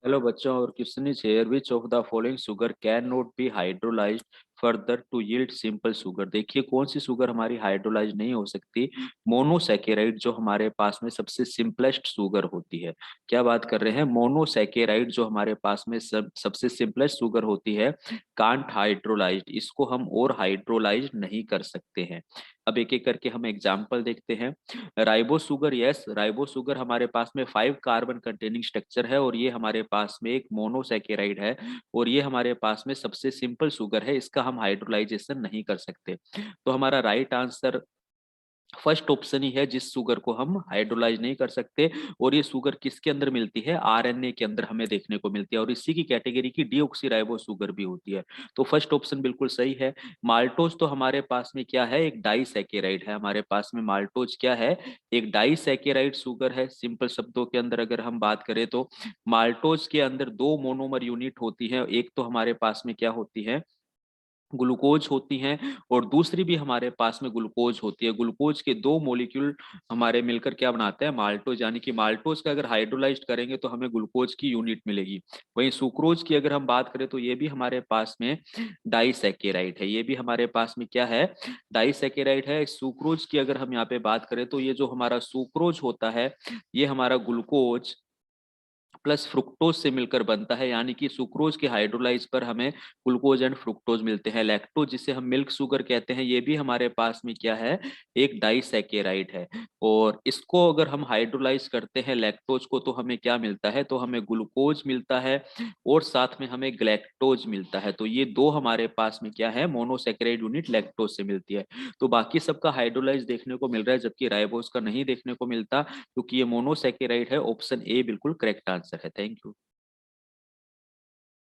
Hello बच्चों, और question is here, which of the following sugar can not be hydrolysed further to yield simple sugar. देखिए कौन सी sugar हमारी hydrolyse नहीं हो सकती। मोनोसैकेराइड जो हमारे पास में सबसे सिंपलेस्ट शुगर होती है। क्या बात कर रहे हैं? मोनोसैकेराइड जो हमारे पास में सबसे सिंपलेस्ट शुगर होती है, कांट हाइड्रोलाइज्ड, इसको हम और हाइड्रोलाइज नहीं कर सकते हैं। अब एक एक करके हम एग्जाम्पल देखते हैं। Ribo sugar, yes, ribo sugar हमारे पास में 5 कार्बन कंटेनिंग स्ट्रक्चर है और ये हमारे पास में एक मोनोसैकेराइड है और ये हमारे पास में सबसे सिंपल शुगर है, इसका हम हाइड्रोलाइजेशन नहीं कर सकते। तो हमारा राइट आंसर फर्स्ट ऑप्शन ही है, जिस शुगर को हम हाइड्रोलाइज नहीं कर सकते। और ये शुगर किसके अंदर मिलती है? आरएनए के अंदर हमें देखने को मिलती है और इसी की कैटेगरी की डीऑक्सीराइबो शुगर भी होती है। तो फर्स्ट ऑप्शन बिल्कुल सही है। माल्टोज तो हमारे पास में क्या है? एक डाइसैकेराइड है हमारे पास में। माल्टोज क्या है? एक डाइसैकेराइड शुगर है। सिंपल शब्दों के अंदर अगर हम बात करें तो माल्टोज के अंदर दो मोनोमर यूनिट होती है। एक तो हमारे पास में क्या होती है? ग्लूकोज होती हैं और दूसरी भी हमारे पास में ग्लूकोज होती है। ग्लूकोज के दो मॉलिक्यूल हमारे मिलकर क्या बनाते हैं? माल्टोज। यानी कि माल्टोज का अगर हाइड्रोलाइज्ड करेंगे तो हमें ग्लूकोज की यूनिट मिलेगी। वहीं सुक्रोज की अगर हम बात करें तो ये भी हमारे पास में डाइसैकेराइड है। ये भी हमारे पास में क्या है? डाइसैकेराइड है। सुक्रोज की अगर हम यहाँ पे बात करें तो ये जो हमारा सुक्रोज होता है, ये हमारा ग्लूकोज प्लस फ्रुक्टोज से मिलकर बनता है। यानी कि सुक्रोज के हाइड्रोलाइज पर हमें ग्लूकोज एंड फ्रुक्टोज मिलते हैं। लैक्टोज जिसे हम मिल्क शुगर कहते हैं, ये भी हमारे पास में क्या है? एक डाइसैकेराइड है। और इसको अगर हम हाइड्रोलाइज करते हैं लैक्टोज को, तो हमें क्या मिलता है? तो हमें ग्लूकोज मिलता है और साथ में हमें ग्लैक्टोज मिलता है। तो ये दो हमारे पास में क्या है? मोनोसैकेराइड यूनिट लैक्टोज से मिलती है। तो बाकी सबका हाइड्रोलाइज देखने को मिल रहा है, जबकि राइबोज का नहीं देखने को मिलता, क्योंकि ये मोनोसैकेराइड है। ऑप्शन ए बिल्कुल करेक्ट आंसर है। Thank you.